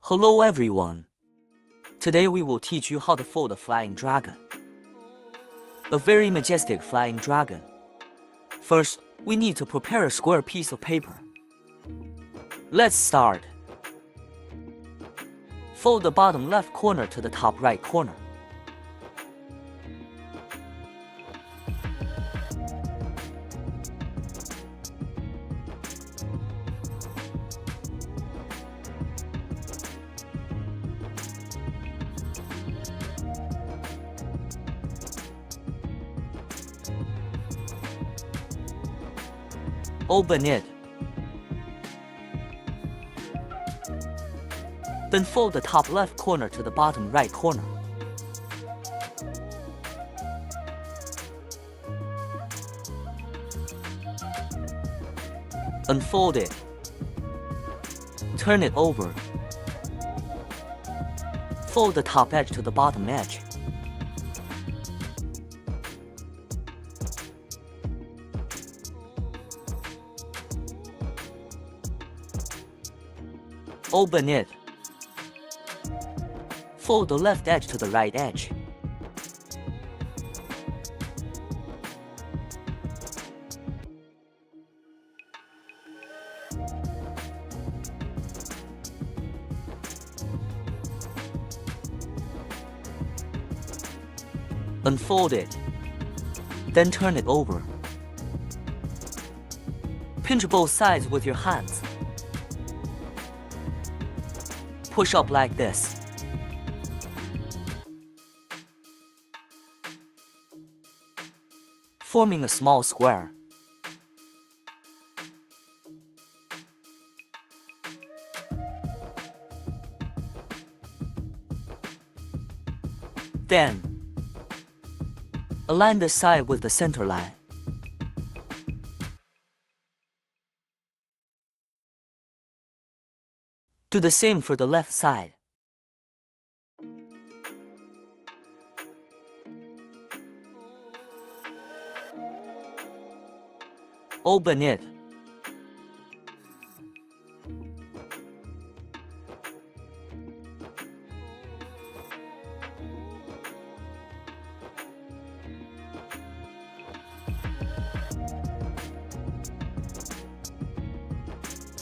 Hello everyone. Today we will teach you how to fold a flying dragon. A very majestic flying dragon. First, we need to prepare a square piece of paper. Let's start. Fold the bottom left corner to the top right corner. Open it. Then fold the top left corner to the bottom right corner. Unfold it. Turn it over. Fold the top edge to the bottom edge. Open it. Fold the left edge to the right edge. Unfold it. Then turn it over. Pinch both sides with your hands. Push up like this. Forming a small square. Then, align the side with the center line. Do the same for the left side. Open it.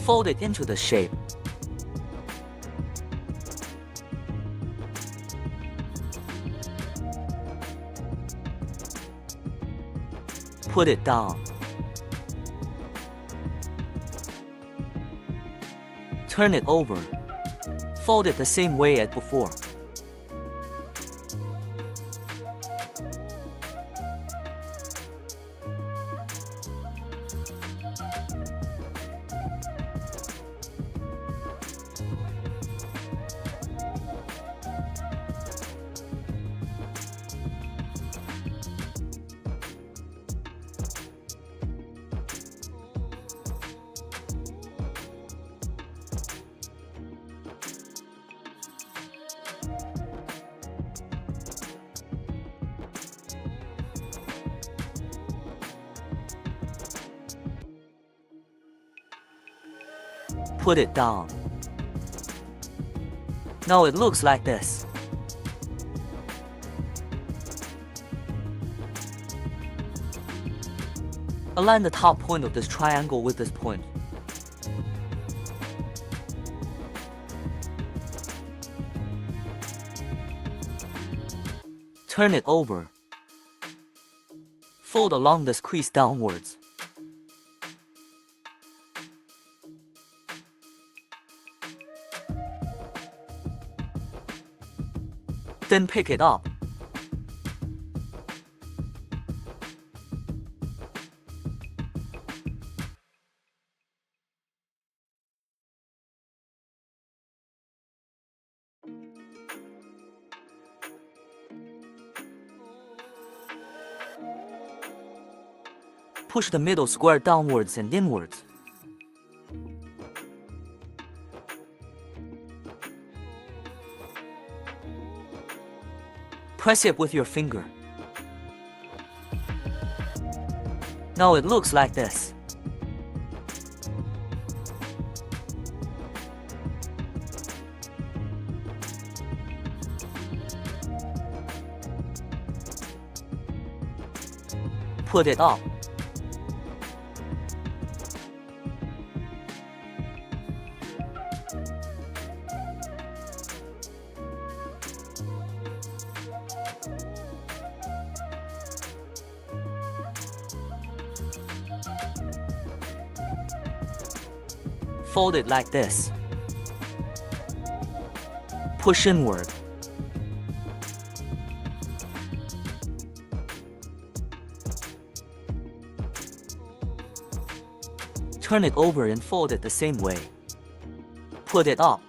Fold it into the shape. Put it down. Turn it over. Fold it the same way as before. Put it down. Now it looks like this. Align the top point of this triangle with this point. Turn it over. Fold along the crease downwards. Then pick it up. Push the middle square downwards and inwards. Press it with your finger. Now it looks like this. put it up. Fold it like this. Push inward. Turn it over and fold it the same way. Put it up.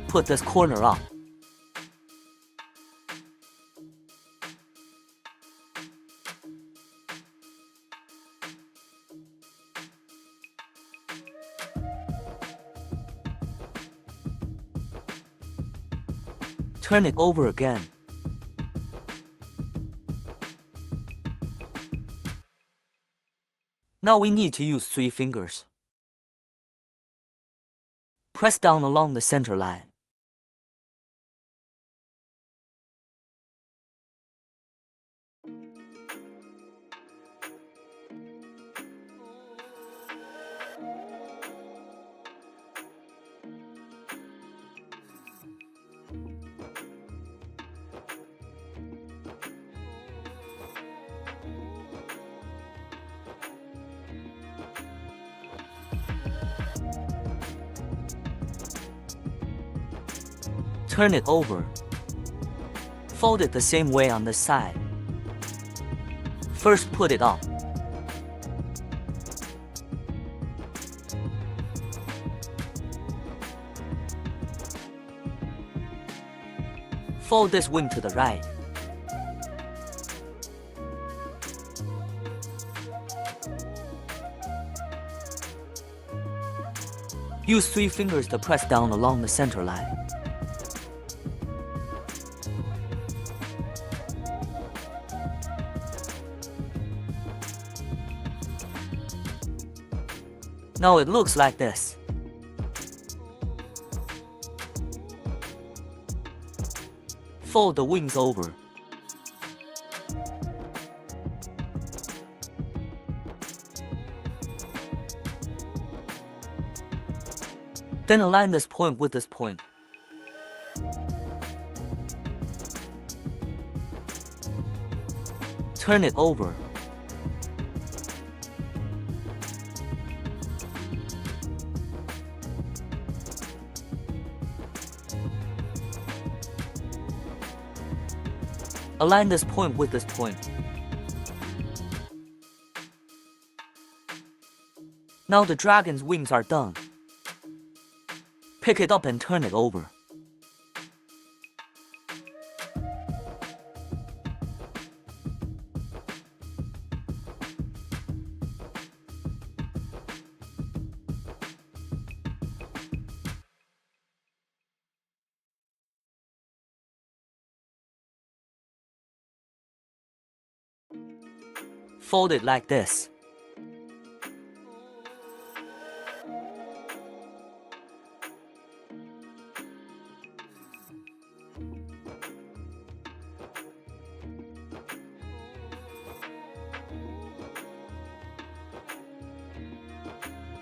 Put this corner up. Turn it over again. Now we need to use 3 fingers. Press down along the center line. Turn it over. Fold it the same way on this side. First put it up. Fold this wing to the right. Use 3 fingers to press down along the center line. Now it looks like this. Fold the wings over. Then align this point with this point. Turn it over. Align this point with this point. Now the dragon's wings are done. Pick it up and turn it over. Fold it like this.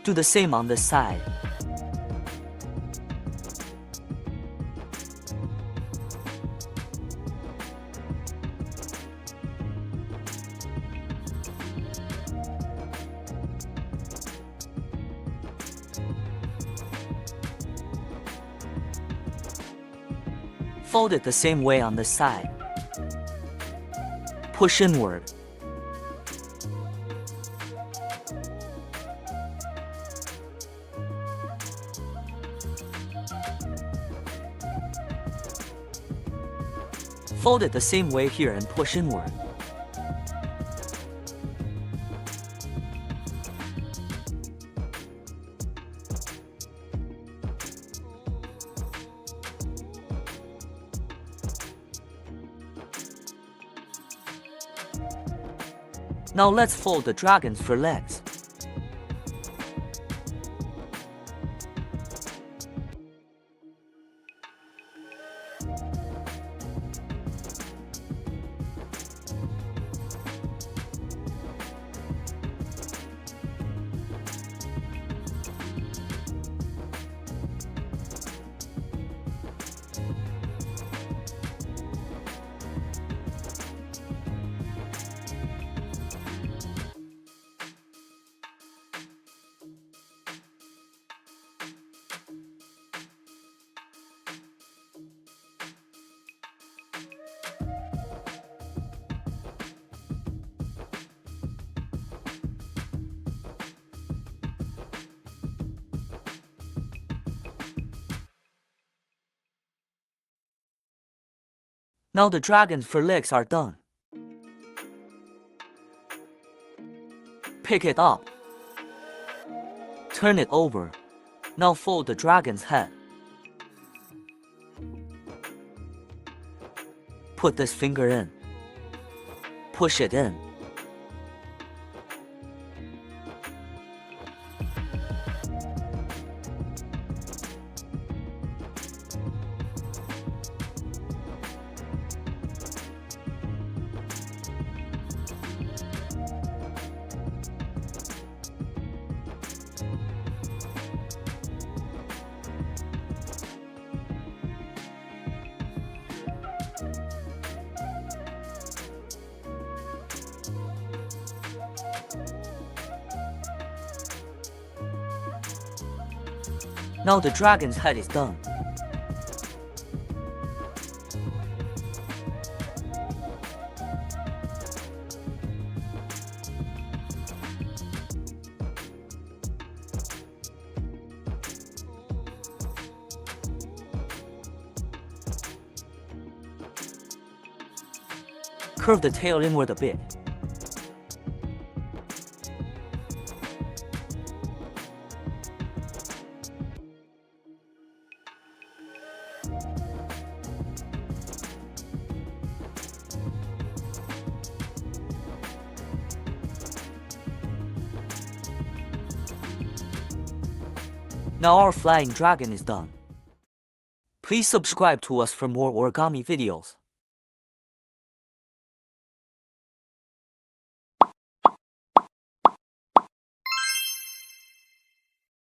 Do the same on this side. Fold it the same way on this side. Push inward. Fold it the same way here and push inward. Now let's fold the dragon's fur legs. Now the dragon's fur legs are done. Pick it up. Turn it over. Now fold the dragon's head. Put this finger in. Push it in. Now the dragon's head is done. Curve the tail inward a bit. Now our flying dragon is done. Please subscribe to us for more origami videos.